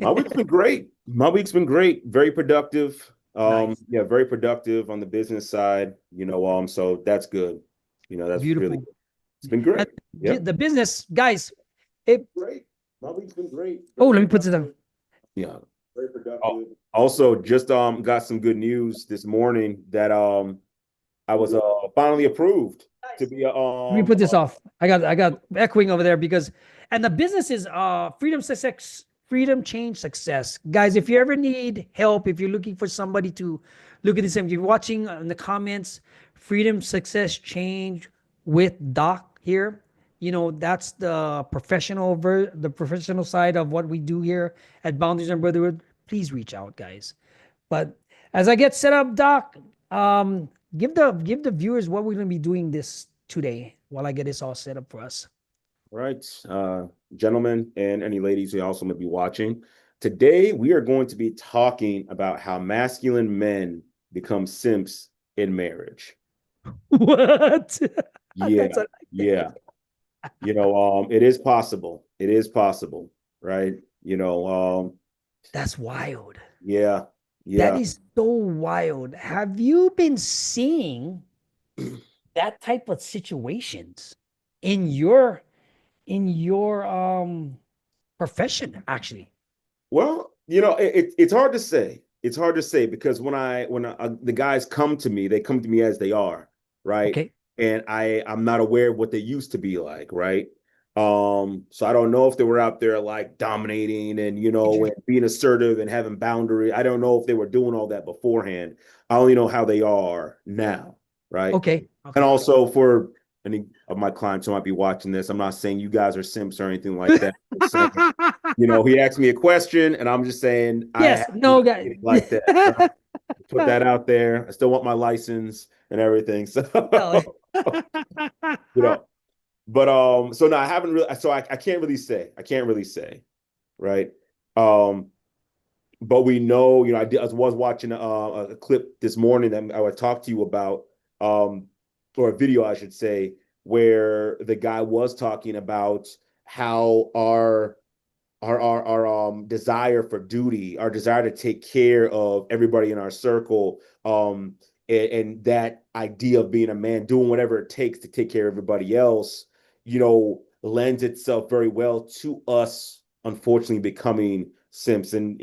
My week's been great. My week's been great. Very productive. Nice. Yeah, very productive on the business side. So that's good. That's really Beautiful. good. It's been And great. Yeah, the business, guys, it, great. My week's been great. oh, Very let me put it down. productive. Yeah, very productive. Also, just got some good news this morning that I was finally approved to be a Let me put this off. I got echoing over there because and the business is freedom change success. Guys, if you ever need help, if you're looking for somebody to look at this, if you're watching in the comments, freedom success change with Doc here. That's the professional side of what we do here at Boundaries and Brotherhood. Please reach out, guys. But as I get set up, Doc, give the viewers what we're gonna be doing this today while I get this all set up for us. right, gentlemen and any ladies who also may be watching. Today, we are going to be talking about how masculine men become simps in marriage. What? Yeah, That's a, yeah. It is possible. It is possible, right? that's wild. Yeah, That yeah. is so wild. Have you been seeing that type of situations in your profession, actually? Well, it's hard to say. It's hard to say because when the guys come to me, they come to me as they are, right? Okay. And I'm not aware of what they used to be like, right? So I don't know if they were out there like dominating and and Interesting. being assertive and having boundary. I don't know if they were doing all that beforehand. I only know how they are now, right? Okay. And Okay. also for any of my clients who might be watching this, I'm not saying you guys are simps or anything like that. I'm saying he asked me a question, and I'm just saying I Yes. haven't No, guy. been like that. Put that out there. I still want my license and everything. So, No. you know, but so no, I haven't really. So I can't really say. I can't really say, right? Um, but we know, I was watching a clip this morning that I would talk to you about, or a video, I should say, where the guy was talking about how our desire for duty, our desire to take care of everybody in our circle, and that idea of being a man, doing whatever it takes to take care of everybody else, lends itself very well to us, unfortunately, becoming simps, and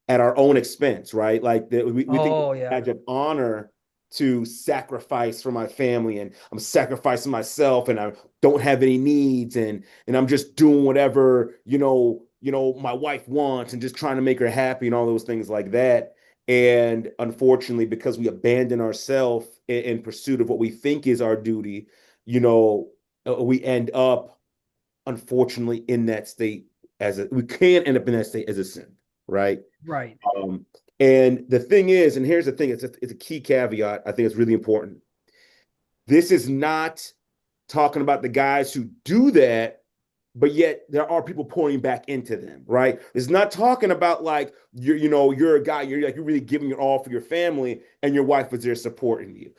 at our own expense, right? Like we think it's Oh a yeah. badge of honor to sacrifice for my family, and I'm sacrificing myself, and I don't have any needs, and I'm just doing whatever my wife wants, and just trying to make her happy, and all those things like that. And unfortunately, because we abandon ourselves in pursuit of what we think is our duty, we end up, unfortunately, in that state we can end up in that state as a sin, right? Right. Um, and the thing is, and here's the thing, it's a key caveat. I think it's really important. This is not talking about the guys who do that, but yet there are people pouring back into them, right? It's not talking about like you're a guy, you're really giving your all for your family, and your wife is there supporting you.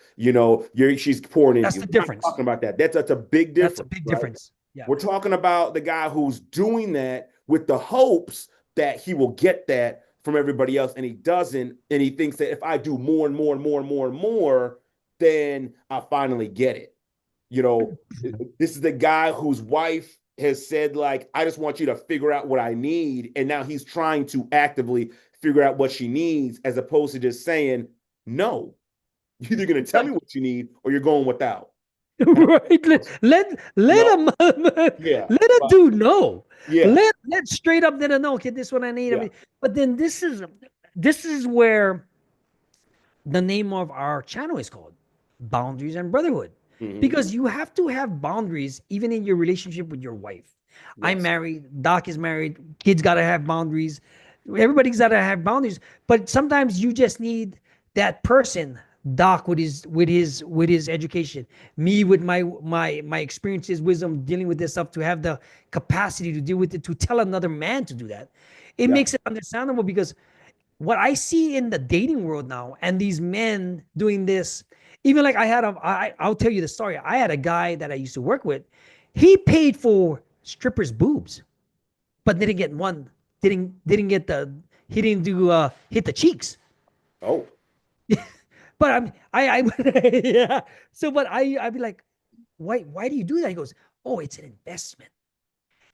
She's pouring into That's you. the We're not difference. talking about that. That's a big That's a difference, big right? difference. Yeah. We're talking about the guy who's doing that with the hopes that he will get that from everybody else, and he doesn't, and he thinks that if I do more and more and more and more and more, then I finally get it. You know, this is the guy whose wife has said, like, I just want you to figure out what I need. And now he's trying to actively figure out what she needs, as opposed to just saying, no, you're either going to tell me what you need or you're going without. And Right. you Let know, a yeah, let a but dude know. yeah, Let straight up let her know. Okay, this is what I need. yeah. But then this is where the name of our channel is called Boundaries and Brotherhood. Mm-hmm. Because you have to have boundaries even in your relationship with your wife. I'm Yes. married, Doc is married, kids gotta have boundaries. Everybody's gotta have boundaries. But sometimes you just need that person, Doc with his education, me with my experiences, wisdom dealing with this stuff, to have the capacity to deal with it, to tell another man to do that. It Yeah. makes it understandable because what I see in the dating world now and these men doing this, even like I'll tell you the story. I had a guy that I used to work with. He paid for strippers' boobs, but didn't get one. didn't get the he didn't do hit the cheeks. Oh, But I yeah. So but I'd be like, why do you do that? He goes, oh, it's an investment.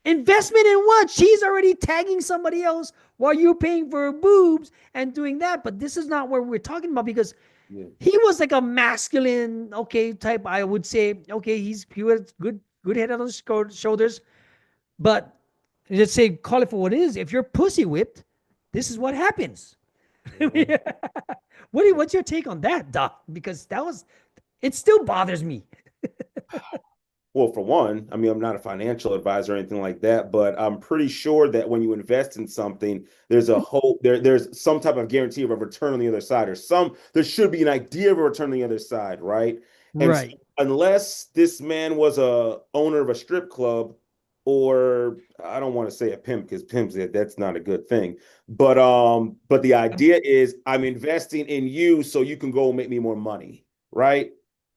Investment in what? She's already tagging somebody else while you're paying for her boobs and doing that. But this is not what we're talking about because yeah. he was like a masculine, okay, type. I would say, okay, he was good head on his shoulders. But let's say, call it for what it is. If you're pussy whipped, this is what happens. Yeah. What's your take on that, Doc? Because that was it still bothers me. Well, for one, I mean, I'm not a financial advisor or anything like that, but I'm pretty sure that when you invest in something, there's a hope there's some type of guarantee of a return on the other side, or there should be an idea of a return on the other side, right? And so Right. unless this man was a owner of a strip club, or I don't want to say a pimp because pimps that's not a good thing. But the idea is I'm investing in you so you can go make me more money, right?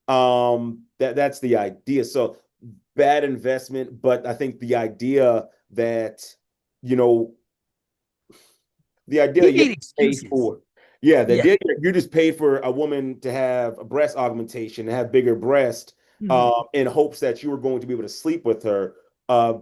That's the idea. So bad investment, but I think the idea that, you know, the idea He that you made pay excuses. for, yeah, the Yeah. idea that you just paid for a woman to have a breast augmentation, to have bigger breast, Mhm. in hopes that you were going to be able to sleep with her, uh,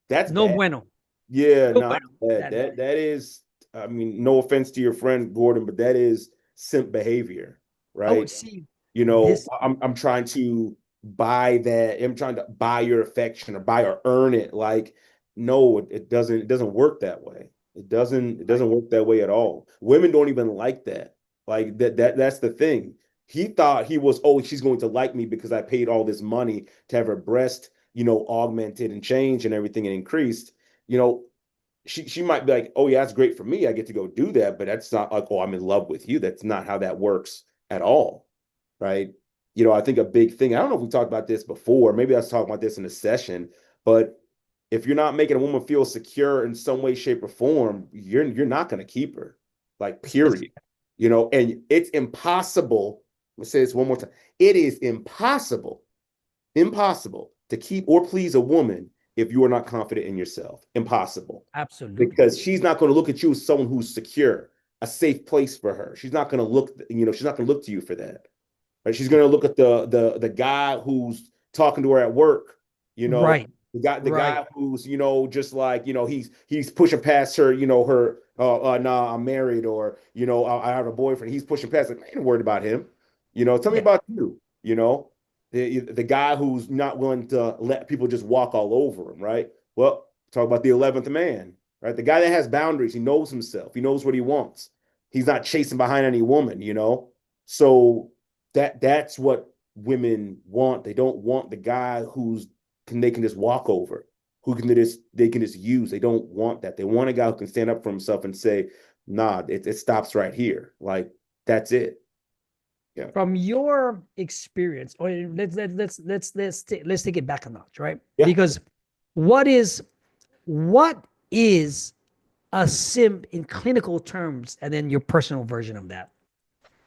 that's No bad. bueno. Yeah, No no, bueno. bad. That is That is, I mean, no offense to your friend Gordon, but that is simp behavior, oh, right? see, You know, this I'm trying to buy that. I'm trying to buy your affection or buy or earn it. Like, no, it doesn't work that way. It right. doesn't work that way at all. Women don't even like that. Like that's the thing. He thought he was, oh, she's going to like me because I paid all this money to have her breast, augmented and changed and everything and increased. You know, she might be like, oh yeah, that's great for me. I get to go do that, but that's not like, oh, I'm in love with you. That's not how that works at all, right? I think a big thing. I don't know if we talked about this before. Maybe I was talking about this in a session, but if you're not making a woman feel secure in some way, shape, or form, you're not going to keep her, like That's period. And it's impossible. Let's say this one more time. It is impossible to keep or please a woman if you are not confident in yourself. Impossible. absolutely Because she's not going to look at you as someone who's secure, a safe place for her. She's not going to look, she's not going to look to you for that. Right? She's going to look at the guy who's talking to her at work, you know, right. the Right. guy who's, just like, he's pushing past her, her nah, I'm married, or I have a boyfriend. He's pushing past it. I ain't worried about him. Tell me Yeah. about you, the guy who's not willing to let people just walk all over him, right? Well, talk about the 11th man, right? The guy that has boundaries. He knows himself. He knows what he wants. He's not chasing behind any woman. So that's what women want. They don't want the guy they can just walk over, who can they can just use. They don't want that. They want a guy who can stand up for himself and say, nah, it stops right here. Like that's it. Yeah. From your experience, or let's take it back a notch, right? Yeah. Because what is what is a simp in clinical terms, and then your personal version of that.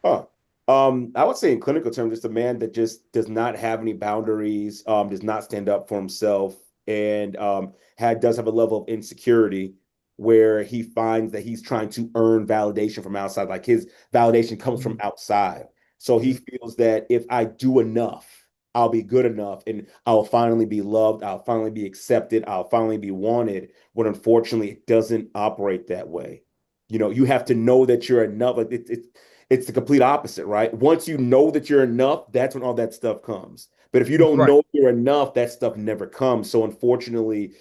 Huh. I would say in clinical terms, it's a man that just does not have any boundaries, does not stand up for himself, and does have a level of insecurity where he finds that he's trying to earn validation from outside. Like his validation comes from Mm, outside. So he mm, feels that if I do enough, I'll be good enough and I'll finally be loved, I'll finally be accepted, I'll finally be wanted. When unfortunately it doesn't operate that way. You have to know that you're enough. Like it's the complete opposite, right? Once you know that you're enough, that's when all that stuff comes. But if you don't right. know you're enough, that stuff never comes. So unfortunately,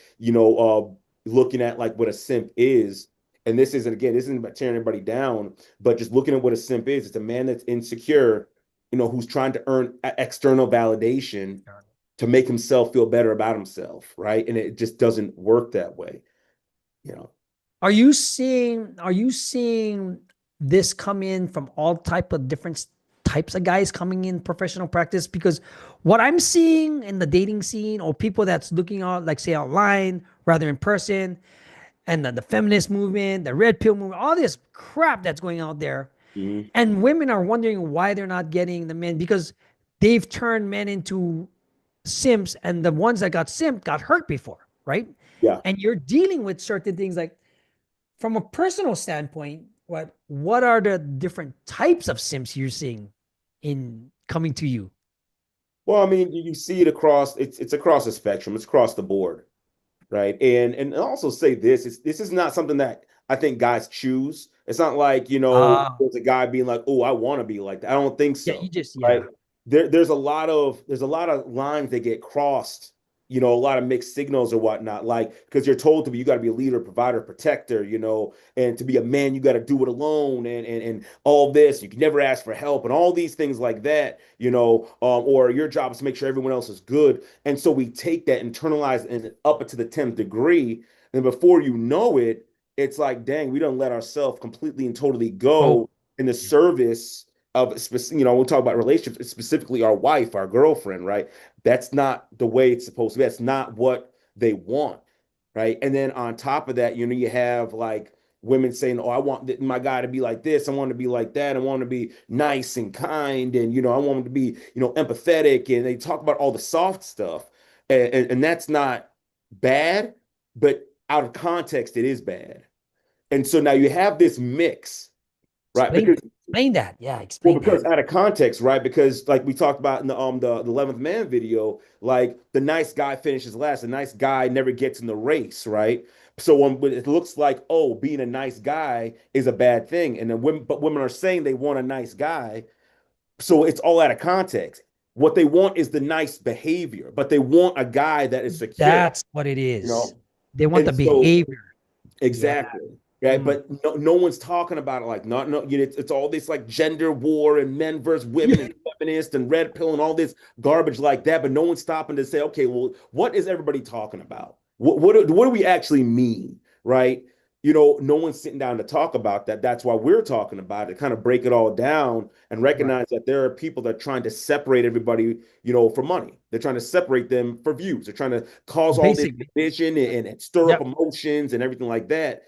looking at like what a simp is, and this isn't about tearing anybody down, but just looking at what a simp is, it's a man that's insecure, who's trying to earn external validation to make himself feel better about himself, right? And it just doesn't work that way, you know. Are you seeing this come in from all type of different types of guys coming in professional practice? Because what I'm seeing in the dating scene, or people that's looking out, like say online rather in person, and the feminist movement, the red pill movement, all this crap that's going out there, Mhm. and women are wondering why they're not getting the men because they've turned men into simps, and the ones that got simped got hurt before, right? Yeah. And you're dealing with certain things like, from a personal standpoint, what are the different types of Sims you're seeing in coming to you? Well, I mean, you see it across it's across the spectrum, it's across the board, right? And also say this, this is not something that I think guys choose. It's not like, Ah, there's a guy being like, "Oh, I want to be like that." I don't think yeah, so, you just right? yeah. There's a lot of lines that get crossed, a lot of mixed signals or whatnot, like because you're told to be, you got to be a leader, provider, protector, and to be a man, you got to do it alone, and all this. You can never ask for help, and all these things like that, or your job is to make sure everyone else is good. And so we take that, internalize and up it to the 10th degree. And before you know it, it's like, dang, we don't let ourselves completely and totally Oh, go in the service of, we'll talk about relationships, specifically our wife, our girlfriend, right? That's not the way it's supposed to be. That's not what they want, right? And then on top of that, you have like women saying, "Oh, I want my guy to be like this. I want to be like that. I want to be nice and kind, and I want him to be, empathetic." And they talk about all the soft stuff, and that's not bad, but out of context, it is bad. And so now you have this mix, right? explain Because explain that. Yeah, well, explain that. because out of context, right? Because like we talked about in the 11th man video, like the nice guy finishes last. The nice guy never gets in the race, right? So when it looks like, oh, being a nice guy is a bad thing, and then women are saying they want a nice guy, so it's all out of context. What they want is the nice behavior, but they want a guy that is secure, That's what it you is. know. They want the And so behavior. Yeah. exactly. Right. Mm. But no one's talking about it, like not no, it's all this like gender war and men versus women Yeah. and feminists and red pill and all this garbage like that. But no one's stopping to say, okay, well, what is everybody talking about? What do we actually mean? Right. No one's sitting down to talk about that. That's why we're talking about it, kind of break it all down and Right. recognize that there are people that are trying to separate everybody, for money. They're trying to separate them for views. They're trying to cause all this Basically. division and stir up Yep. emotions and everything like that.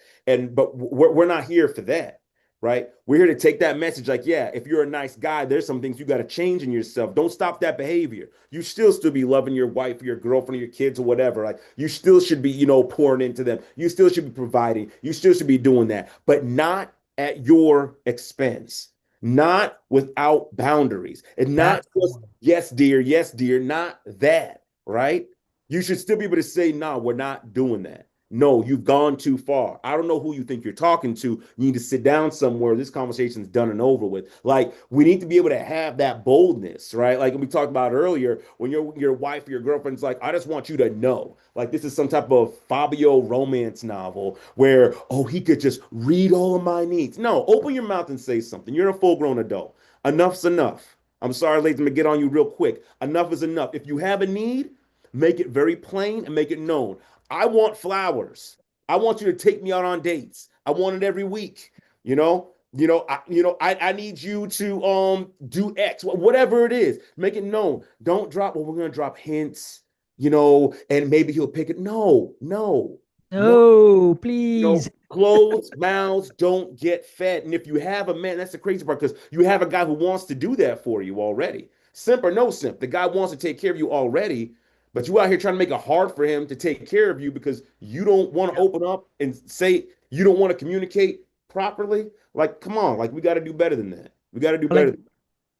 But we're not here for that, right? We're here to take that message like, yeah, if you're a nice guy, there's some things you got to change in yourself. Don't stop that behavior. You still be loving your wife or your girlfriend or your kids or whatever. Like you still should be, pouring into them. You still should be providing. You still should be doing that, but not at your expense, not without boundaries, and not That's the just one. yes, dear, not that, right? You should still be able to say, no, we're not doing that. No, you've gone too far. I don't know who you think you're talking to. You need to sit down somewhere. This conversation's done and over with. Like, we need to be able to have that boldness, right? Like we talked about earlier, when your wife or your girlfriend's like, I just want you to know. Like, this is some type of Fabio romance novel where, oh, he could just read all of my needs. No, open your mouth and say something. You're a full-grown adult. Enough's enough. I'm sorry, ladies, I'm gonna get on you real quick. Enough is enough. If you have a need, make it very plain and make it known. I want flowers. I want you to take me out on dates. I want it every week. I need you to do X, whatever it is. Make it known. Don't drop, well, we're gonna drop hints, and maybe he'll pick it. No, no, no. No, please. Closed mouths don't get fed. And if you have a man, that's the crazy part because you have a guy who wants to do that for you already. Simp or no simp, the guy wants to take care of you already, but you out here trying to make it hard for him to take care of you because you don't want to Yep. open up and say you don't want to communicate properly. Like, come on, like we got to do better than that. We got to do better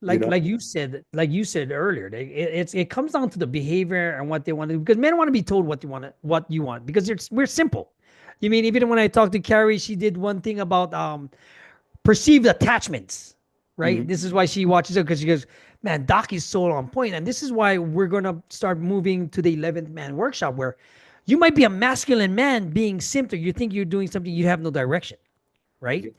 Like than that, you know? like you said earlier, it comes down to the behavior and what they want to do because men want to be told what you want because we're simple. You mean even when I talked to Carrie, she did one thing about perceived attachments, right? Mhm. This is why she watches it because she goes, man, Doc is so on point, and this is why we're gonna start moving to the 11th man workshop where you might be a masculine man being simped or you think you're doing something you have no direction, right? Yeah.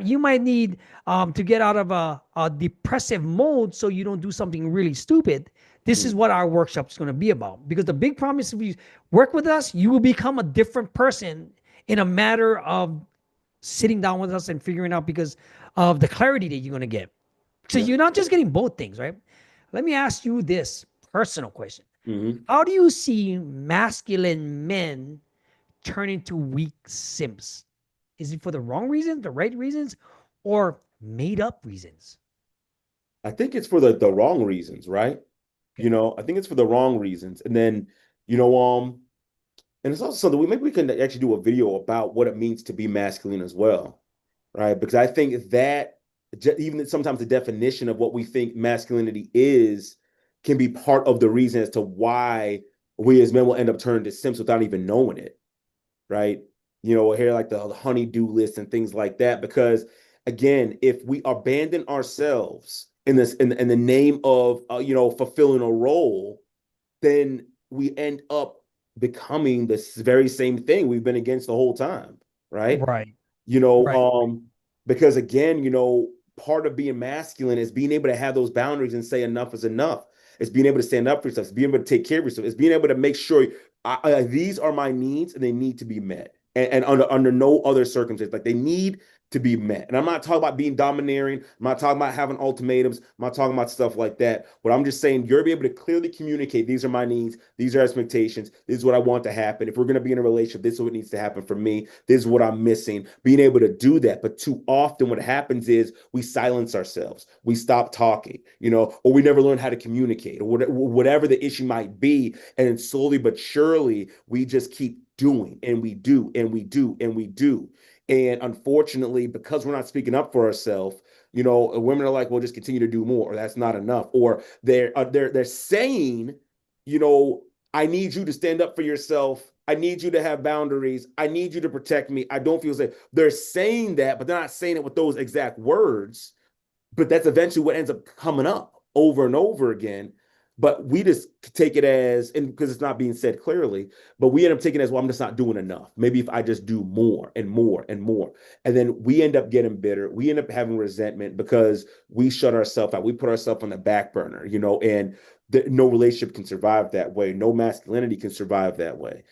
You might need to get out of a depressive mode so you don't do something really stupid. This is Mhm. what our workshop is going to be about because the big promise if you work with us you will become a different person in a matter of sitting down with us and figuring out because of the clarity that you're going to get so Yeah. you're not just getting both things, right? Let me ask you this personal question. Mhm. How do you see masculine men turn into weak simps? Is it for the wrong reasons, the right reasons, or made up reasons? I think it's for the wrong reasons, right? Okay. I think it's for the wrong reasons. And then, you know, um, And it's also something maybe we can actually do a video about what it means to be masculine as well, right? Because I think that even sometimes the definition of what we think masculinity is can be part of the reason as to why we as men will end up turning to simps without even knowing it, right? We'll hear like the honey-do list and things like that. Because again, if we abandon ourselves in the name of fulfilling a role, then we end up becoming this very same thing we've been against the whole time, right? Right. You know, Right. because again, part of being masculine is being able to have those boundaries and say enough is enough. It's being able to stand up for yourself. It's being able to take care of yourself. It's being able to make sure these are my needs and they need to be met. And under no other circumstance, like they need to be met. And I'm not talking about being domineering. I'm not talking about having ultimatums. I'm not talking about stuff like that. But I'm just saying you're able to clearly communicate. These are my needs. These are expectations. This is what I want to happen. If we're going to be in a relationship, this is what needs to happen for me. This is what I'm missing. Being able to do that. But too often what happens is we silence ourselves. We stop talking, or we never learn how to communicate or whatever the issue might be. And slowly but surely, we just keep doing and we do and we do and we do. And unfortunately, because we're not speaking up for ourselves, women are like, "Well, just continue to do more," or "That's not enough," or they're saying, you know, "I need you to stand up for yourself. I need you to have boundaries. I need you to protect me. I don't feel safe." They're saying that, but they're not saying it with those exact words. But that's eventually what ends up coming up over and over again. But we just take it as, and because it's not being said clearly, but we end up taking it as, well, I'm just not doing enough. Maybe if I just do more and more and more. And then we end up getting bitter. We end up having resentment because we shut ourselves out. We put ourselves on the back burner, and no relationship can survive that way. No masculinity can survive that way.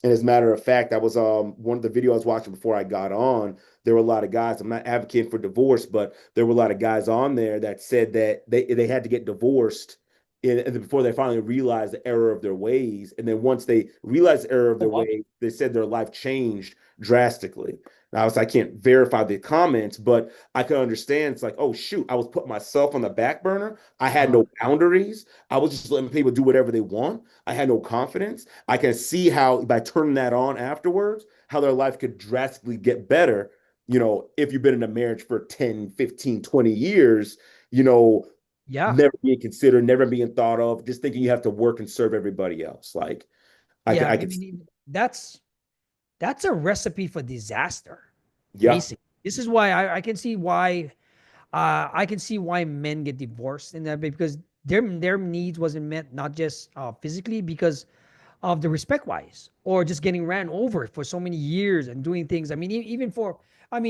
And as a matter of fact, that was one of the videos I was watching before I got on. There were a lot of guys. I'm not advocating for divorce, but there were a lot of guys on there that said that they had to get divorced before they finally realized the error of their ways. And then once they realized the error of Oh, their wow. ways, they said their life changed drastically. Now, I can't verify the comments, but I can understand. It's like, oh shoot, I was putting myself on the back burner. I had Uh, no boundaries. I was just letting people do whatever they want. I had no confidence. I can see how by turning that on afterwards, how their life could drastically get better. If you've been in a marriage for 10, 15, 20 years, you know, yeah. never being considered, never being thought of, just thinking you have to work and serve everybody else. Like Yeah. I I could, mean, that's a recipe for disaster, yeah. basically. This is why I can see why men get divorced in that because their needs wasn't met not just physically because of the respect wise or just getting ran over for so many years and doing things. I mean, even for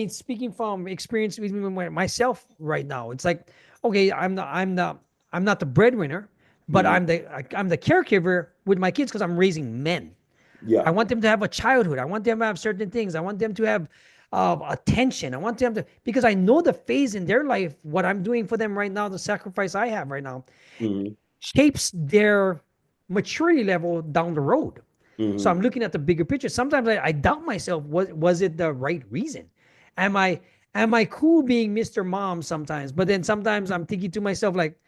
speaking from experience with myself right now, it's like okay, I'm not the breadwinner, but Mm-hmm. I'm the caregiver with my kids because I'm raising men. I Yeah. want them to have a childhood. I want them to have certain things. I want them to have attention. I want them to, because I know the phase in their life, what I'm doing for them right now, the sacrifice I have right now, Mm-hmm. shapes their maturity level down the road. So Mm-hmm. I'm looking at the bigger picture. Sometimes I doubt myself. Was it the right reason? Am I am I cool being Mr. Mom sometimes? But then sometimes I'm thinking to myself like,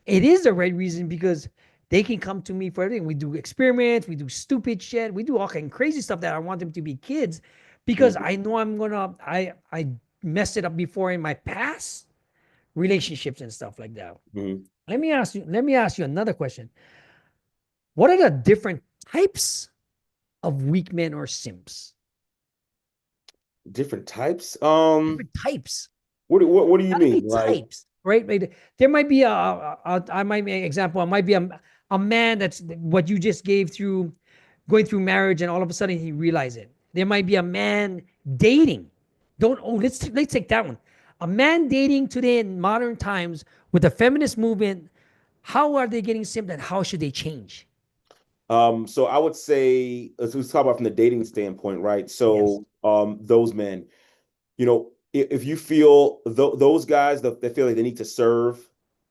it is the right reason because they can come to me for everything. We do experiments, we do stupid shit, we do all kind of crazy stuff that I want them to be kids because Mm-hmm. I know I messed it up before in my past relationships and stuff like that. Mm-hmm. Let me ask you another question. What are the different types of weak men or simps? Different types. Different types. What do you Gotta mean? be Like, types, right? Like, there might be I might make an example. It might be a man that's what you just gave through going through marriage, and all of a sudden he realized it. There might be a man dating. Don't oh let's take that one. A man dating today in modern times with the feminist movement. How are they getting simped, and how should they change? so I would say, let's talk about from the dating standpoint, right? Yes. So, those men, if you feel those guys that feel like they need to serve,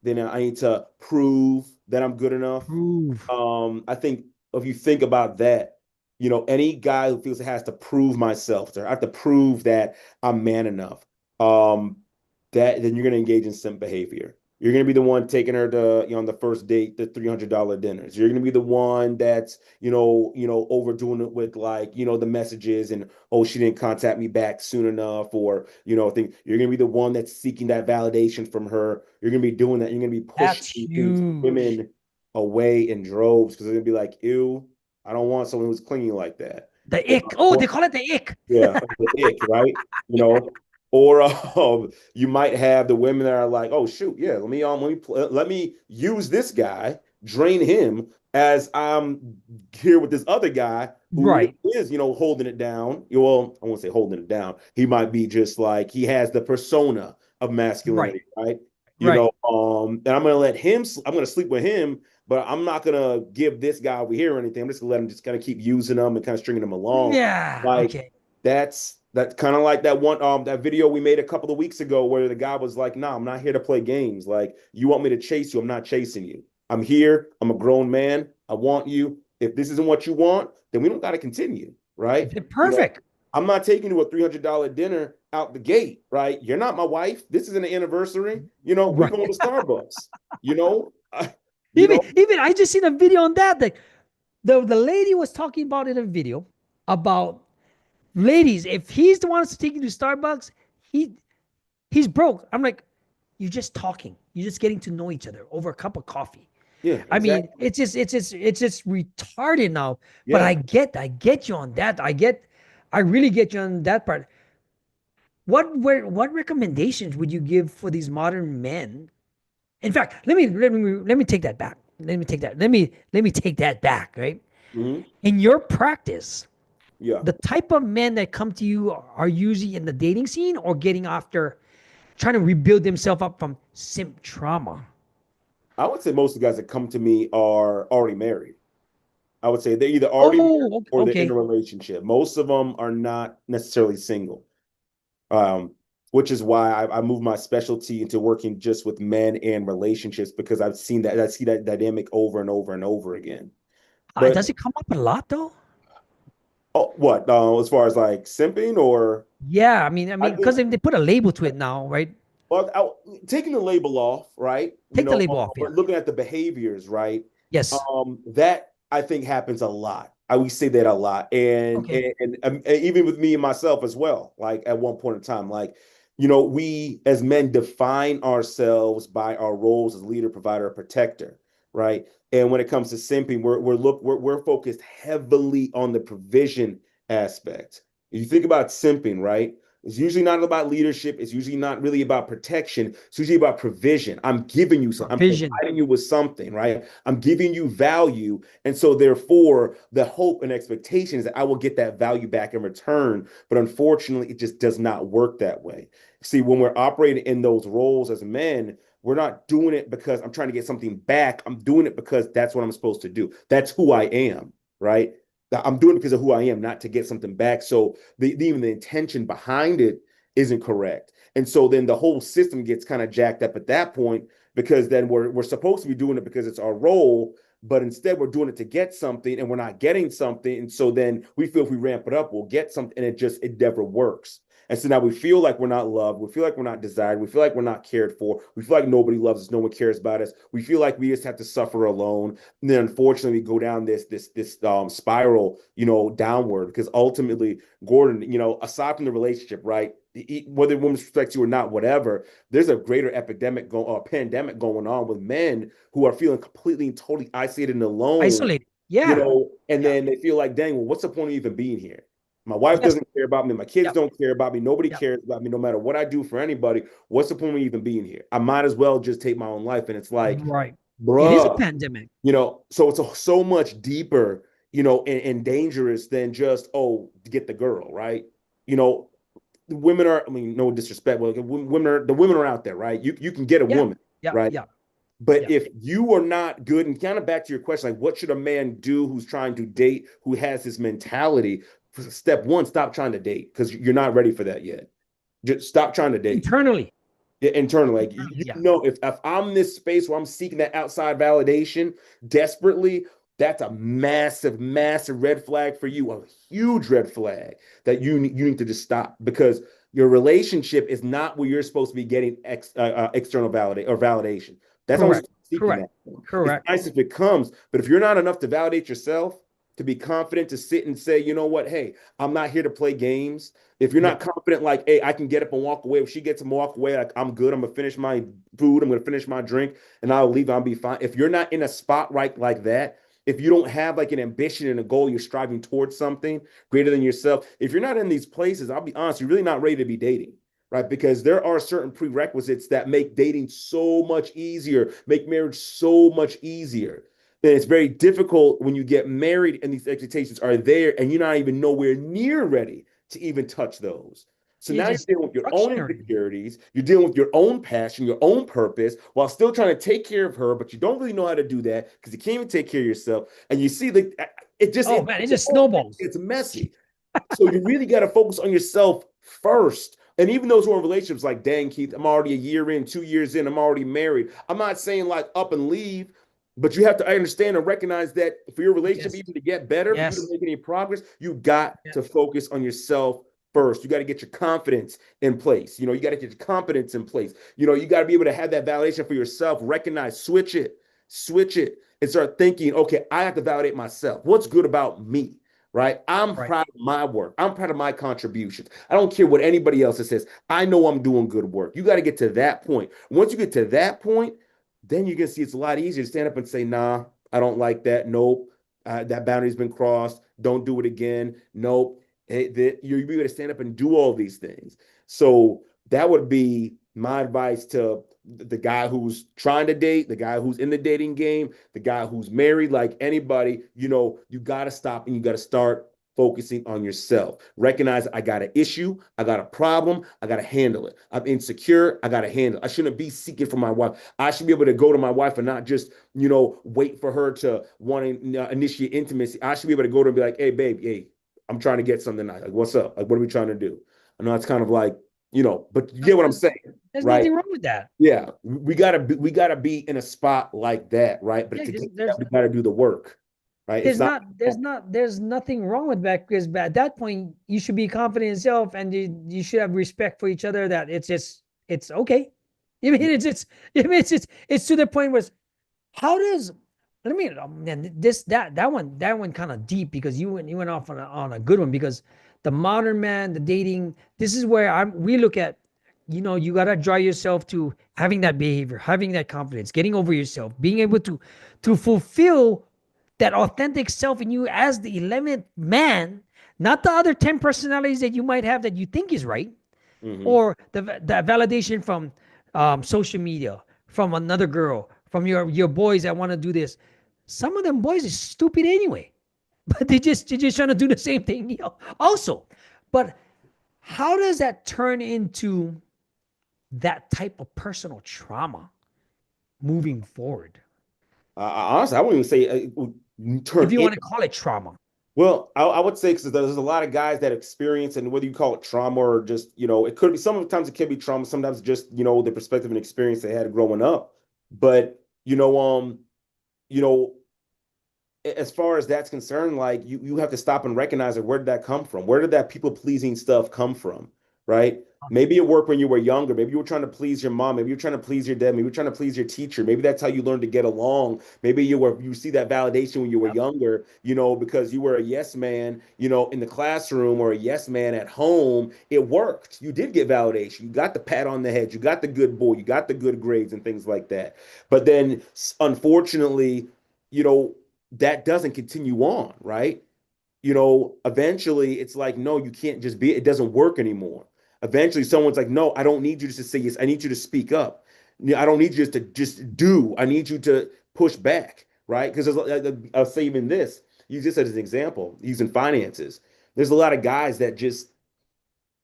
then I need to prove that I'm good enough. Prove. I think if you think about that, any guy who feels it has to prove myself, or I have to prove that I'm man enough, that then you're going to engage in simp behavior. You're gonna be the one taking her to, on the first date, the $300 dinners. You're gonna be the one that's, overdoing it with, like, the messages and, oh, she didn't contact me back soon enough, or, think you're gonna be the one that's seeking that validation from her. You're gonna be doing that. You're gonna be pushing That's these huge. women away in droves because they're gonna be like, ew, I don't want someone who's clingy like that. The ick. Oh, they call it the ick. Yeah, the ick, right? You Yeah. know, or you might have the women that are like, "Oh shoot, yeah, let me use this guy, drain him as I'm here with this other guy who Right. is, holding it down." Well, I won't say holding it down. He might be just like he has the persona of Right. masculinity, right? Right. And I'm gonna sleep with him, but I'm not gonna give this guy over here or anything. I'm just gonna let him just kind of keep using them and kind of stringing them along. Yeah. Like Okay. that's kind of like that video we made a couple of weeks ago where the guy was like, "Nah, I'm not here to play games. Like, you want me to chase you? I'm not chasing you. I'm here. I'm a grown man. I want you. If this isn't what you want, then we don't got to continue, right? You know, Perfect. I'm not taking you to a $300 dinner out the gate, right? You're not my wife. This is an anniversary. We Right. going to Starbucks. You know, uh, you Even know, even I just seen a video on that. Like the lady was talking about in a video about ladies, if he's the one that's taking you to Starbucks, he he's broke. I'm like, you're just talking. You're just getting to know each other over a cup of coffee. yeah, I mean, exactly. it's just retarded now. But Yeah. I get you on that. I really get you on that part. What recommendations would you give for these modern men? In fact, let me take that back. Let me take that back, right? Hmm. In your practice, Yeah. the type of men that come to you are usually in the dating scene or getting after trying to rebuild themselves up from simp trauma. I would say most of the guys that come to me are already married. I would say they're either already married Oh, or they're in a okay. relationship. Most of them are not necessarily single, um, which is why I moved my specialty into working just with men and relationships because I see that dynamic over and over and over again. But Does it come up a lot though? oh, what as far as like simping or Yeah, I mean, I because think they put a label to it now, right? well, taking the label off, right? Take the label off. But Yeah. looking at the behaviors, right? Yes. That I think happens a lot. I would say that a lot, and Okay. and even with me and myself as well. Like at one point in time, like we as men define ourselves by our roles as leader, provider, protector, right? And when it comes to simping, we're focused heavily on the provision aspect. If you think about simping, right? It's usually not about leadership. It's usually not really about protection. It's usually about provision. I'm giving you something. I'm Provision. providing you with something, right? I'm giving you value. And so, therefore, the hope and expectation is that I will get that value back in return. But unfortunately, it just does not work that way. See, when we're operating in those roles as men, we're not doing it because I'm trying to get something back. I'm doing it because that's what I'm supposed to do. That's who I am, right? I'm doing it because of who I am, not to get something back. So even the intention behind it isn't correct. And so then the whole system gets kind of jacked up at that point because then we're supposed to be doing it because it's our role, but instead we're doing it to get something and we're not getting something. And so then we feel if we ramp it up, we'll get something, and it never works. And so now we feel like we're not loved. We feel like we're not desired. We feel like we're not cared for. We feel like nobody loves us. No one cares about us. We feel like we just have to suffer alone. And then unfortunately we go down this spiral, downward because ultimately, Gordon, aside from the relationship, right? Whether women respect you or not, whatever, there's a greater pandemic going on with men who are feeling completely and totally isolated and alone, Isolated. Yeah. and Yeah. then they feel like, dang, well, what's the point of even being here? My wife Yes. doesn't care about me. My kids Yeah. don't care about me. Nobody Yeah. cares about me. No matter what I do for anybody, what's the point of even being here? I might as well just take my own life. And it's like, Right. It is a bruh, pandemic. so it's so much deeper, and dangerous than just, oh, to get the girl, right? You know, women are, I mean, no disrespect, but the women are out there, right? You can get a Yeah. woman, Yeah. right? Yeah. But Yeah. if you are not good, and kind of back to your question, like what should a man do who's trying to date, who has this mentality? Step one, stop trying to date because you're not ready for that yet. Just stop trying to date Internally. internally. Like Internally. Yeah. if I'm in this space where I'm seeking that outside validation desperately, that's a massive, massive red flag for you, a huge red flag that you need to just stop because Your relationship is not where you're supposed to be getting external validation. That's always Correct. seeking Correct. that. It's Correct. nice if it comes, but if you're not enough to validate yourself, to be confident to sit and say, you know what, hey, I'm not here to play games. If you're Yeah. not confident, like, hey, I can get up and walk away. If she gets to walk away, like, I'm good. I'm gonna finish my food. I'm gonna finish my drink, and I'll leave. I'll be fine. If you're not in a spot right like that, if you don't have like an ambition and a goal, you're striving towards something greater than yourself. If you're not in these places, I'll be honest, you're really not ready to be dating, right? Because there are certain prerequisites that make dating so much easier, make marriage so much easier. And it's very difficult when you get married and these expectations are there and you're not even nowhere near ready to even touch those. So It's now you're just dealing with your own structuring. insecurities, you're dealing with your own passion, your own purpose, while still trying to take care of her, but you don't really know how to do that because you can't even take care of yourself. And you see the it just Oh it, man, it just snowballs. it's messy. So you really got to focus on yourself first. And even those who are in relationships, like, dang, Keith, I'm already a year in, 2 years in, I'm already married. I'm not saying like up and leave, but you have to understand and recognize that for your relationship Yes. even to get better, for you to Yes. make any progress, you got Yeah. to focus on yourself first. You got to get your confidence in place. You got to get your competence in place. You got to be able to have that validation for yourself, recognize, switch it, and start thinking, okay, I have to validate myself. What's good about me? Right? I'm Right. proud of my work. I'm proud of my contributions. I don't care what anybody else says. I know I'm doing good work. You got to get to that point. Once you get to that point, then you can see it's a lot easier to stand up and say, nah, I don't like that. Nope. That boundary's been crossed. Don't do it again. Nope. You're able to stand up and do all these things. So that would be my advice to the guy who's trying to date, the guy who's in the dating game, the guy who's married, like anybody, you got to stop and you got to start focusing on yourself. Recognize I got an issue, I got a problem, I got to handle it. I'm insecure, I got to handle it. I shouldn't be seeking for my wife. I should be able to go to my wife and not just, wait for her to want to initiate intimacy. I should be able to go to her and be like, hey, babe, hey, I'm trying to get something tonight. Like, what's up? Like, what are we trying to do? I know it's kind of like, but you No, get what I'm saying, there's right? nothing wrong with that. Yeah, we gotta be in a spot like that, right? But Yeah, to get to that, there's we gotta do the work, right? It's not. there's nothing wrong with that because at that point you should be confident in yourself and you should have respect for each other that it's okay. I mean it's to the point where how does let me man, that one kind of deep because you went off on a good one because the modern man, the dating, this is where we look at, you gotta drive yourself to having that behavior, having that confidence, getting over yourself, being able to fulfill that authentic self in you as the 11th man, not the other 10 personalities that you might have that you think is right, Mhm. or the validation from social media, from another girl, from your boys that want to do this. Some of them boys are stupid anyway, but they're just trying to do the same thing, also. But how does that turn into that type of personal trauma moving forward? Honestly, I wouldn't even say it would If turn you in. want to call it trauma. Well, I would say because there's a lot of guys that experience, and whether you call it trauma or just, it could be, sometimes it can be trauma, sometimes just, the perspective and experience they had growing up. But, you know, as far as that's concerned, like you have to stop and recognize it. Where did that come from? Where did that people pleasing stuff come from? Right? Maybe it worked when you were younger. Maybe you were trying to please your mom. Maybe you're trying to please your dad. Maybe you're trying to please your teacher. Maybe that's how you learned to get along. Maybe you see that validation when you were Yep. younger, because you were a yes man, in the classroom or a yes man at home. It worked. You did get validation. You got the pat on the head. You got the good boy. You got the good grades and things like that. But then, unfortunately, you know, that doesn't continue on, right? Eventually it's like, no, you can't just be, it doesn't work anymore. Eventually someone's like, no, I don't need you just to say yes. I need you to speak up. I don't need you just to just do. I need you to push back, right? Because I'll say even this, use this as an example, using finances. There's a lot of guys that just,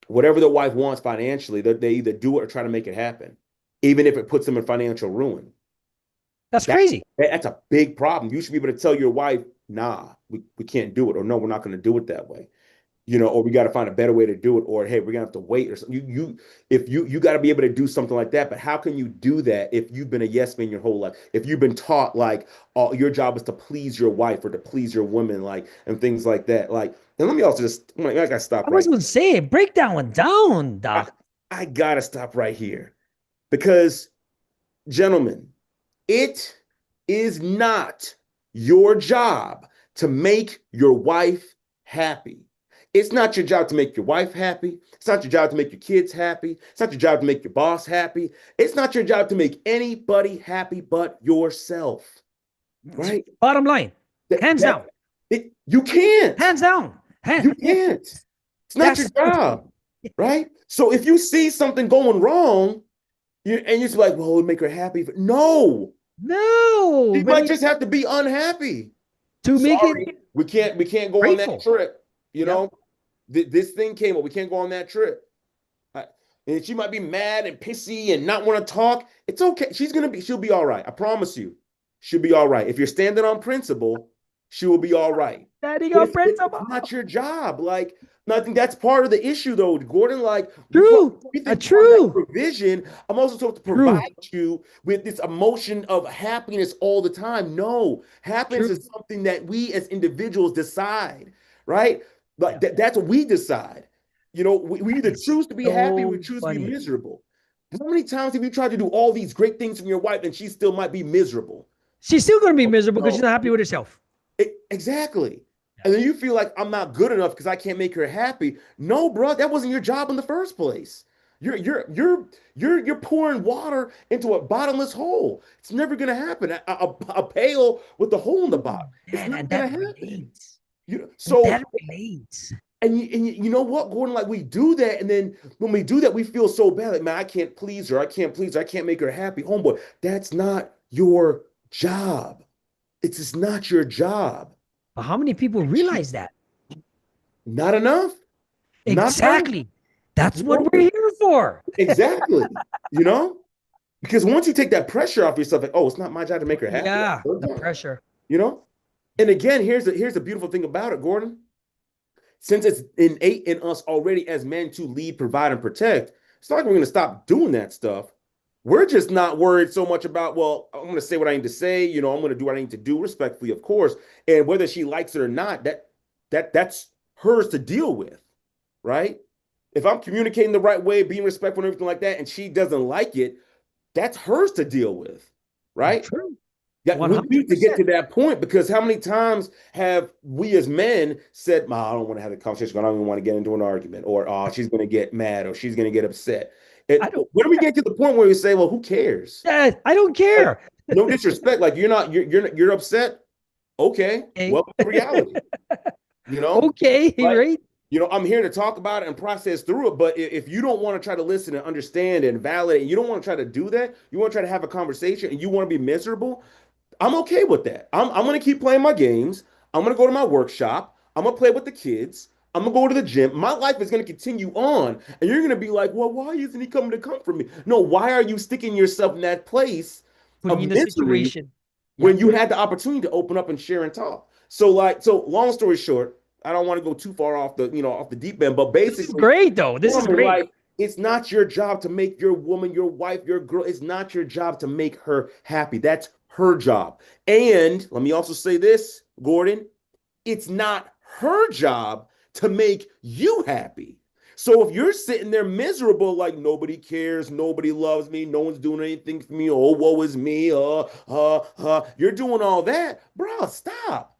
whatever their wife wants financially, they either do it or try to make it happen, even if it puts them in financial ruin. That's That crazy. that's a big problem. You should be able to tell your wife, nah, we can't do it, or no, we're not going to do it that way. Or we got to find a better way to do it, or hey, we're gonna have to wait, or something. If you got to be able to do something like that. But how can you do that if you've been a yes man your whole life? If you've been taught like your job is to please your wife or to please your woman, like and things like that, like. And let me also just, I gotta stop I was right. going to say, break that one down, I, Doc. I gotta stop right here because, gentlemen, it is not your job to make your wife happy. It's not your job to make your wife happy. It's not your job to make your kids happy. It's not your job to make your boss happy. It's not your job to make anybody happy but yourself, right? Bottom line, That hands down, that you can't. hands down. You can't. It's not your That's job, right? So if you see something going wrong, and you're just like, well, it'll make her happy. No, no, she but might just have to be unhappy. to make it Sorry, we can't go on that grateful. trip. You Yep. know, this thing came up. We can't go on that trip. I- and she might be mad and pissy and not want to talk. It's okay. She'll be all right. I promise you. She'll be all right. If you're standing on principle, she will be all right. Standing But on it's principle. not your job. Like, and I think that's part of the issue, though, Gordon. Like, True. we A think part of that true. provision, I'm also supposed to provide True. you with this emotion of happiness all the time. No, happiness True. is something that we as individuals decide, right? Like Yeah. that's what we decide. We That either is choose to be happy or so we choose to be funny. miserable. How many times have you tried to do all these great things from your wife and she still might be miserable? She's still going to be miserable because she's No, not happy with herself. exactly. Yeah. And then you feel like I'm not good enough because I can't make her happy. No, bro, that wasn't your job in the first place. You're pouring water into a bottomless hole. It's never gonna happen. A pail with a hole in the bottom. It's Man, not and gonna that happen. relates. And So that relates. and you know what, Gordon? Like we do that, and then when we do that, we feel so bad. Like, man, I can't please her. I can't please her. I can't make her happy. Homeboy, that's not your job. It's just not your job. But how many people realize that? Not enough. Not enough. Exactly. That's what No. we're here for. Exactly. You know, because once you take that pressure off yourself, like, oh, it's not my job to make her happy. That's Yeah, her the job. pressure. You know. And again, here's the beautiful thing about it, Gordon. Since it's innate in us already as men to lead, provide, and protect, it's not like we're going to stop doing that stuff. We're just not worried so much about, well, I'm going to say what I need to say. I'm going to do what I need to do respectfully, of course. And whether she likes it or not, that's hers to deal with, right? If I'm communicating the right way, being respectful and everything like that, and she doesn't like it, that's hers to deal with, right? True. Yeah, we need to get 100%. to that point because how many times have we as men said, I don't want to have a conversation, I don't even want to get into an argument, or oh, she's going to get mad, or she's going to get upset. I don't When do we get to the point where we say, well, who cares? I don't Like, care. no disrespect, like you're upset. Okay, Okay. welcome to reality. You know, Okay, like right? I'm here to talk about it and process through it. But if you don't want to try to listen and understand and validate, you don't want to try to do that. You want to try to have a conversation, and you want to be miserable. I'm okay with that. I'm going to keep playing my games. I'm going to go to my workshop. I'm going to play with the kids. I'm going to go to the gym. My life is going to continue on. And you're going to be like, well, why isn't he coming to comfort me? No, why are you sticking yourself in that place Putting of in a misery situation. when Yep. you had the opportunity to open up and share and talk? So long story short, I don't want to go too far off the deep end, but This is basically, great though. This is woman, great. like it's not your job to make your woman, your wife, your girl. It's not your job to make her happy. That's her job. And let me also say this, Gordon, it's not her job to make you happy. So if you're sitting there miserable, like nobody cares, nobody loves me, no one's doing anything for me, oh, woe is me, you're doing all that, bro, stop.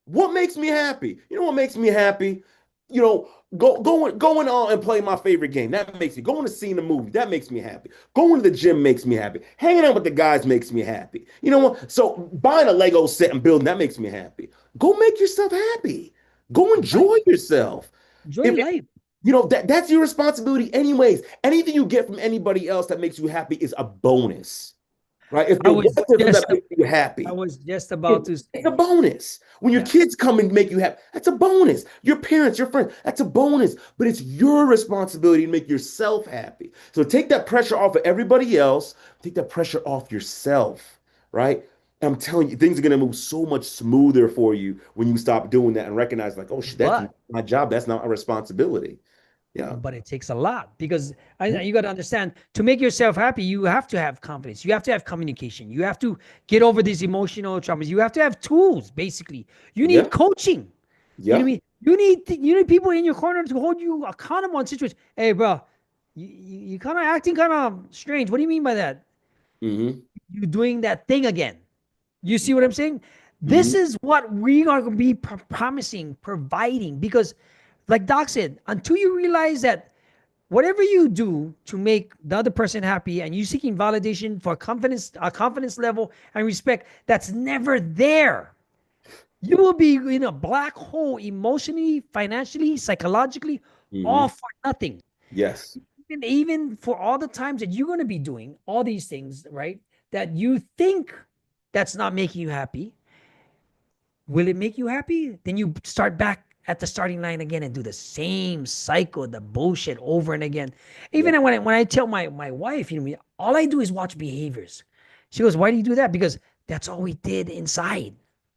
What makes me happy? You know what makes me happy? You know, going on and playing my favorite game. That makes me going to see the movie. That makes me happy. Going to the gym makes me happy. Hanging out with the guys makes me happy. You know what? So buying a Lego set and building that makes me happy. Go make yourself happy. Go Right. enjoy yourself. Enjoy If life. that's your responsibility anyways. Anything you get from anybody else that makes you happy is a bonus, right? If I you're was with them that just makes you I happy, was just about to it's a say, bonus. When your yeah. kids come and make you happy, that's a bonus. Your parents, your friends, that's a bonus. But it's your responsibility to make yourself happy. So take that pressure off of everybody else. Take that pressure off yourself, right? And I'm telling you, things are gonna move so much smoother for you when you stop doing that and recognize, like, oh shit, that's But not my job. That's not my responsibility. Yeah. but it takes a lot because you got to understand to make yourself happy, you have to have confidence. You have to have communication. You have to get over these emotional traumas. You have to have tools, basically. You Yeah. need coaching. You know what I Yeah. mean? You need people in your corner to hold you accountable on situations. Hey, bro, you kind of acting kind of strange. What do you mean by that? Mm-hmm. You doing that thing again? You see what I'm saying? This Mm-hmm. is what we are going to be promising, providing, because, like Doc said, until you realize that whatever you do to make the other person happy, and you seeking validation for confidence, a confidence level and respect that's never there, you will be in a black hole emotionally, financially, psychologically, Mm-hmm. all for nothing. Yes. And even for all the times that you're going to be doing all these things, right? That you think that's not making you happy, will it make you happy? Then you start back at the starting line again and do the same cycle, the bullshit over and again. Yeah. Even when I tell my wife, you know, all I do is watch behaviors. She goes, "Why do you do that?" Because that's all we did inside.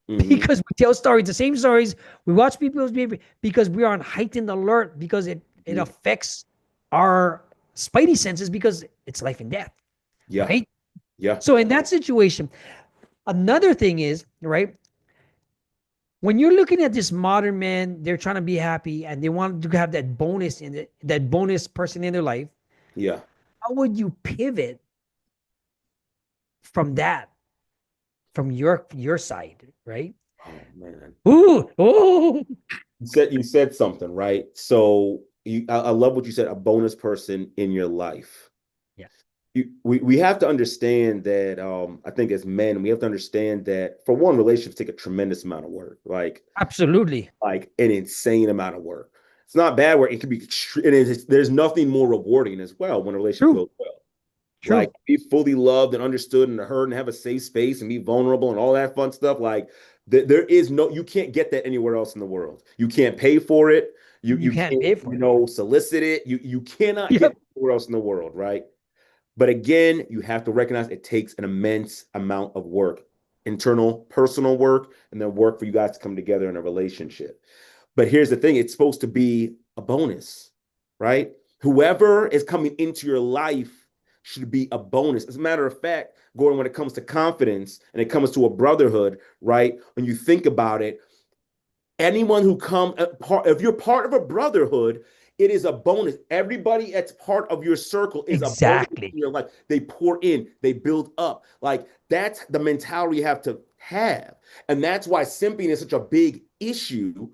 Mm-hmm. Because we tell stories, the same stories. We watch people's behavior because we are on heightened alert because it Mm-hmm. affects our spidey senses because it's life and death, Yeah. right? Yeah. So in that situation, another thing is, right, when you're looking at this modern man, they're trying to be happy and they want to have that bonus in it, that bonus person in their life. Yeah. How would you pivot from that, from your side, right? Oh man. Ooh, oh, You said something, right? So I love what you said, a bonus person in your life. yeah, We have to understand that I think as men, we have to understand that for one, relationships take a tremendous amount of work, absolutely like an insane amount of work. It's not bad work. It can be, there's nothing more rewarding as well when a relationship true, goes well. Like true. be fully loved and understood and heard and have a safe space and be vulnerable and all that fun stuff. Like there is no, you can't get that anywhere else in the world. You can't pay for it. You You you can't can't, pay for it. solicit it. You cannot get Yep. it anywhere else in the world, right? But again, you have to recognize it takes an immense amount of work, internal, personal work, and then work for you guys to come together in a relationship. But here's the thing, it's supposed to be a bonus, right? Whoever is coming into your life should be a bonus. As a matter of fact, Gordon, when it comes to confidence and it comes to a brotherhood, right? When you think about it, anyone who come if you're part of a brotherhood, it is a bonus. Everybody that's part of your circle is a bonus Exactly. in your life. They pour in, they build up. Like that's the mentality you have to have. And that's why simping is such a big issue,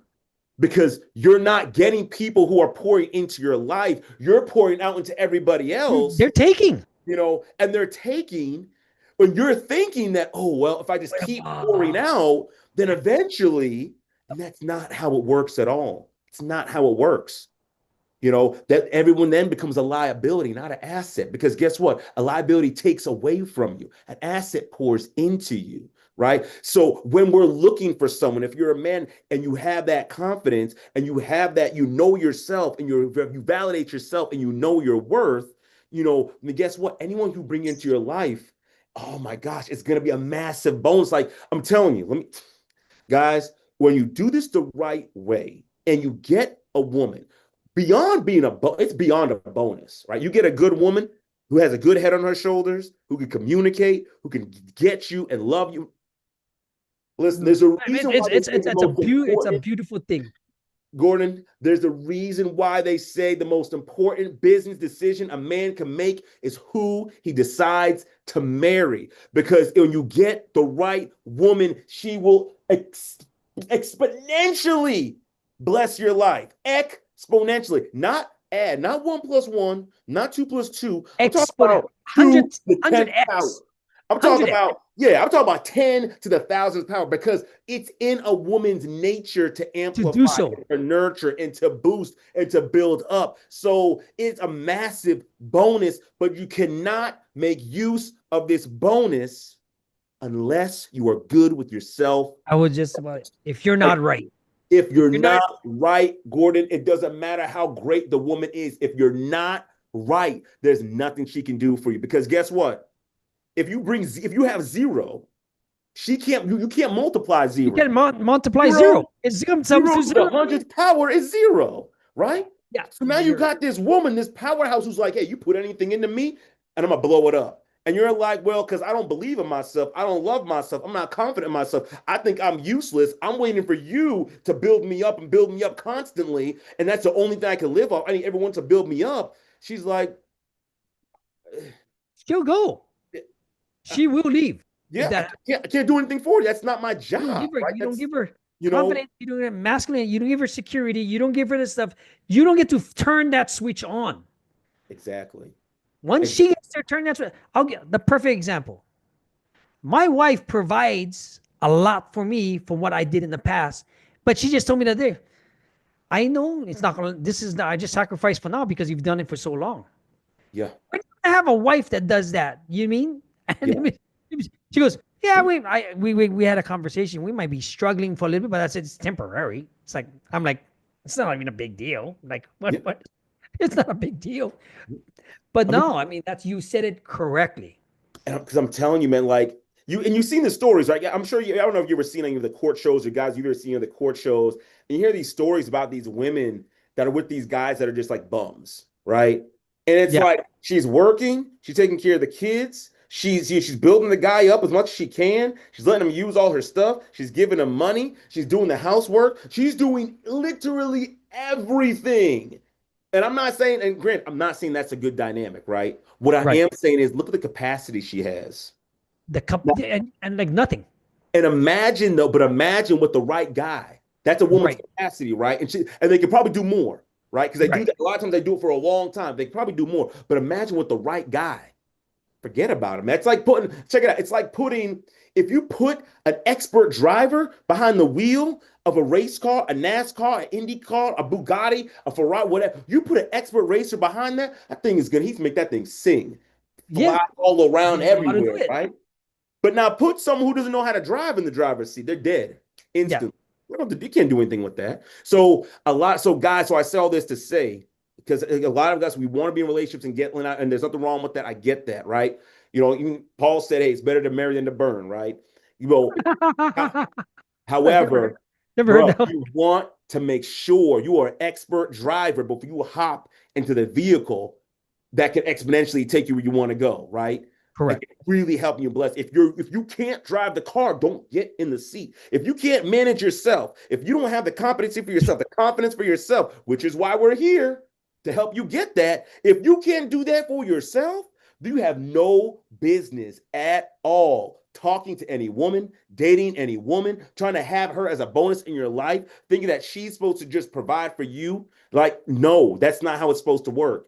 because you're not getting people who are pouring into your life. You're pouring out into everybody else, They're taking. and they're taking, when you're thinking that, oh, well, if I just keep pouring Ah, out, then eventually, and that's not how it works at all. It's not how it works. That everyone then becomes a liability, not an asset. Because guess what? A liability takes away from you, an asset pours into you. Right. So when we're looking for someone, if you're a man and you have that confidence and you have that, yourself and you validate yourself and your worth, then guess what? Anyone who bring you into your life, oh my gosh, it's going to be a massive bonus. Like I'm telling you, guys, when you do this the right way and you get a woman, beyond being it's beyond a bonus, right? You get a good woman who has a good head on her shoulders, who can communicate, who can get you and love you. Listen, there's a reason why they say the most it's a important, beautiful thing. Gordon, there's a reason why they say the most important business decision a man can make is who he decides to marry. Because when you get the right woman, she will exponentially bless your life. Exponentially. Not add, not one plus one, not two plus two. I'm talking Exponent, about two 100, to the 10th power. 100x, I'm talking 100x. about, yeah, I'm talking about 10 to the thousandth power, because it's in a woman's nature to To do amplify so. and to nurture and to boost and to build up. So it's a massive bonus, but you cannot make use of this bonus unless you are good with yourself. I was just about, if you're not right, If if you're you're not, not right, Gordon, it doesn't matter how great the woman is. If you're not right, there's nothing she can do for you. Because guess what? If you have zero, she can't. You can't multiply you zero. can multiply Zero, zero. It comes zero to to the zero. hundredth power is zero, right? Yeah, So now you zero. got this woman, this powerhouse, who's like, hey, you put anything into me, and I'm gonna blow it up. And you're like, well, because I don't believe in myself. I don't love myself. I'm not confident in myself. I think I'm useless. I'm waiting for you to build me up and build me up constantly. And that's the only thing I can live off. I need everyone to build me up. She's like, She'll go. She will leave if yeah, that I can't do anything for you. That's not my you don't job, give her, right? you don't That's, give her you know, confidence, you don't give her masculine, you don't give her security, you don't give her this stuff. You don't get to turn that switch on. exactly. Once she Exactly. gets to turn that switch, I'll get the perfect example. My wife provides a lot for me from what I did in the past, but she just told me that day, I know it's not gonna. This is not. I just sacrificed for now because you've done it for so long. Yeah. I have a wife that does that. You mean? And Yeah. then she goes, "Yeah, we had a conversation. We might be struggling for a little bit, but that's it's temporary." It's like I'm like, it's not even a big deal. Like Yeah. what? It's not a big deal. But I mean, no, I mean that's you said it correctly. because I'm telling you, man, like you and you've seen the stories, right? Yeah, I'm sure you. I don't know if you ever seen any of the court shows or guys you've ever seen of the court shows, and you hear these stories about these women that are with these guys that are just like bums, right? And it's Yeah. like she's working, she's taking care of the kids, she's building the guy up as much as she can. She's letting him use all her stuff. She's giving him money. She's doing the housework. She's doing literally everything. And I'm not saying, and Grant, I'm not saying that's a good dynamic, right? What I Right. am saying is look at the capacity she has. The cup and like nothing. And imagine though, but imagine with the right guy. That's a woman's Right. capacity, right? And they could probably do more, right? Because they do Right. that a lot of times they do it for a long time. They could probably do more. But imagine with the right guy. Forget about him. That's like putting, check it out. It's like putting, if you put an expert driver behind the wheel of a race car, a NASCAR, an Indy car, a Bugatti, a Ferrari, whatever, you put an expert racer behind that, that thing is going to, he's make that thing sing, Yeah. fly all around They know how to do everywhere, it. right? But now put someone who doesn't know how to drive in the driver's seat. They're dead Yeah. instantly. You can't do anything with that. So a lot, so guys, so I say all this to say, because a lot of us, we want to be in relationships and get, and there's nothing wrong with that. I get that, right? You know, even Paul said, hey, it's better to marry than to burn, right? You know, I've never however, never heard bro, that one. you want to make sure you are an expert driver before you hop into the vehicle that can exponentially take you where you want to go, right? Like Correct. really helping you bless. If you can't drive the car, don't get in the seat. If you can't manage yourself, if you don't have the competency for yourself, the confidence for yourself, which is why we're here to help you get that. If you can't do that for yourself, you have no business at all talking to any woman, dating any woman, trying to have her as a bonus in your life, thinking that she's supposed to just provide for you. Like, no, that's not how it's supposed to work,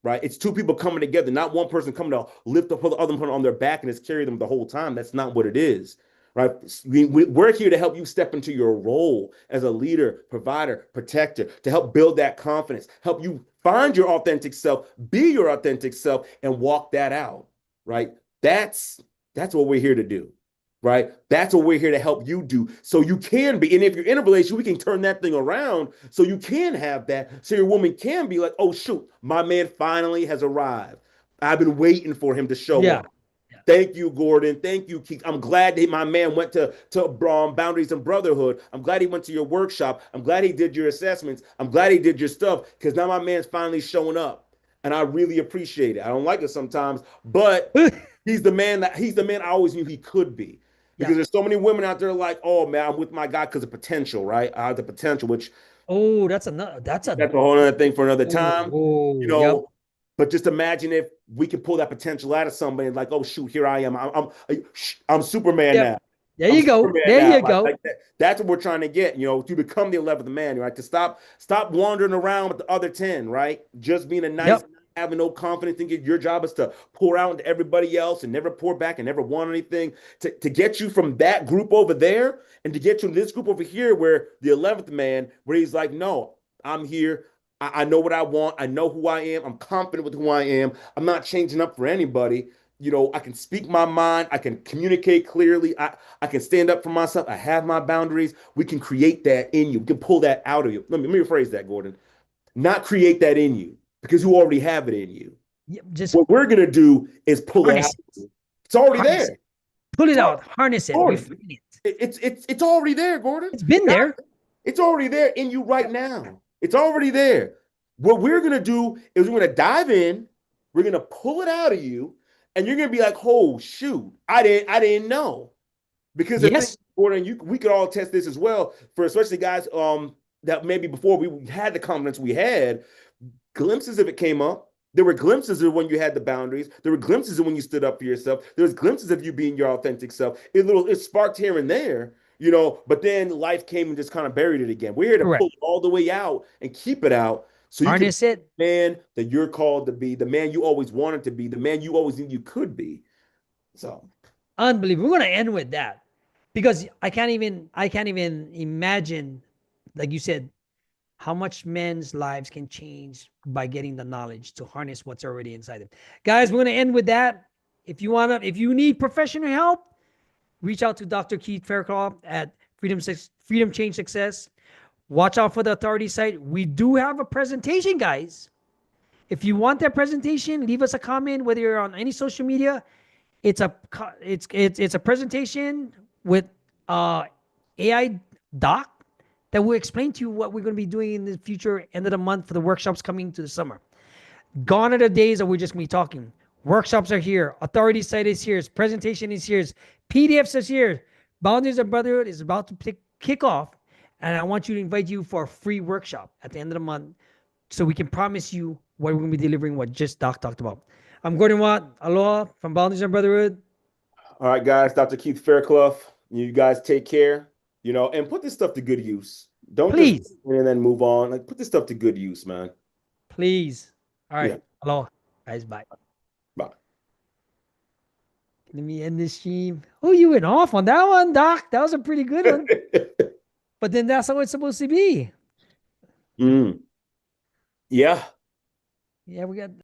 right? It's two people coming together, not one person coming to lift up the other one on their back and just carry them the whole time. That's not what it is, right? We're here to help you step into your role as a leader, provider, protector, to help build that confidence, help you find your authentic self, be your authentic self, and walk that out, right? That's that's what we're here to do, right? That's what we're here to help you do. So you can be, and if you're in a relationship, we can turn that thing around so you can have that. So your woman can be like, oh, shoot, my man finally has arrived. I've been waiting for him to show Yeah. up. Thank you, Gordon. Thank you, Keith. I'm glad that my man went to Boundaries and Brotherhood. I'm glad he went to your workshop. I'm glad he did your assessments. I'm glad he did your stuff because now my man's finally showing up, and I really appreciate it. I don't like it sometimes, but he's the man I always knew he could be. Yeah. Because there's so many women out there like, oh man, I'm with my guy because of potential, right? I have the potential, which Oh, that's another. That's a. that's a whole other thing for another Oh, time, you oh, yep. know. But just imagine if we could pull that potential out of somebody and like, oh shoot, here I am. I'm Superman Yep. now. There I'm you go. Superman There now. you go. Like that. That's what we're trying to get, you know, to become the 11th man, right? To stop wandering around with the other 10, right? Just being a nice, Yep. having no confidence, thinking your job is to pour out into everybody else and never pour back and never want anything. To get you from that group over there and to get you in this group over here where the 11th man, where he's like, no, I'm here. I know what I want. I know who I am. I'm confident with who I am. I'm not changing up for anybody. You know, I can speak my mind. I can communicate clearly. I can stand up for myself. I have my boundaries. We can create that in you. We can pull that out of you. Let me rephrase that, Gordon. Not create that in you because you already have it in you. Yep. Just What we're going to do is pull it out. harness it. It's already Harness it. there. Pull It's it already, out. Harness it. Gordon. Refine it. It's already there, Gordon. It's been there. It's already there in you right Yep. now. It's already there. What we're going to do is we're going to dive in, we're going to pull it out of you, and you're gonna be like, "Oh shoot, I didn't know." Because the thing, Yes, Gordon, we could all test this as well for especially guys that maybe before we had the confidence we had, glimpses of it came up. There were glimpses of when you had the boundaries. There were glimpses of when you stood up for yourself. There was glimpses of you being your authentic self. It sparked here and there, but then life came and just kind of buried it again. We're here to correct. pull it all the way out and keep it out so you can be Harness it. the man that you're called to be, the man you always wanted to be, the man you always knew you could be. So Unbelievable. We're gonna end with that because I can't even imagine, like you said, how much men's lives can change by getting the knowledge to harness what's already inside them. Guys, we're gonna end with that. If you need professional help, reach out to Dr. Keith Fairclough at Freedom Change Success. Watch out for the authority site. We do have a presentation, guys. If you want that presentation, leave us a comment, whether you're on any social media. It's a it's a presentation with AI doc that will explain to you what we're going to be doing in the future, end of the month for the workshops coming to the summer. Gone are the days that we're just going to be talking. Workshops are here. Authority site is here. Presentation is here. PDFs is here. Boundaries of Brotherhood is about to kick off. And I want you to invite you for a free workshop at the end of the month so we can promise you what we're going to be delivering, what just Doc talked about. I'm Gordon Watt. Aloha from Boundaries of Brotherhood. all right, guys, Dr. Keith Fairclough, you guys take care, and put this stuff to good use. Don't just Please, and then move on. Like put this stuff to good use, man. please. All Yeah. right. Aloha. Guys, bye. Bye. Let me end this stream. Oh, you went off on that one, Doc. That was a pretty good one. But then that's how it's supposed to be. Yeah. Yeah, we got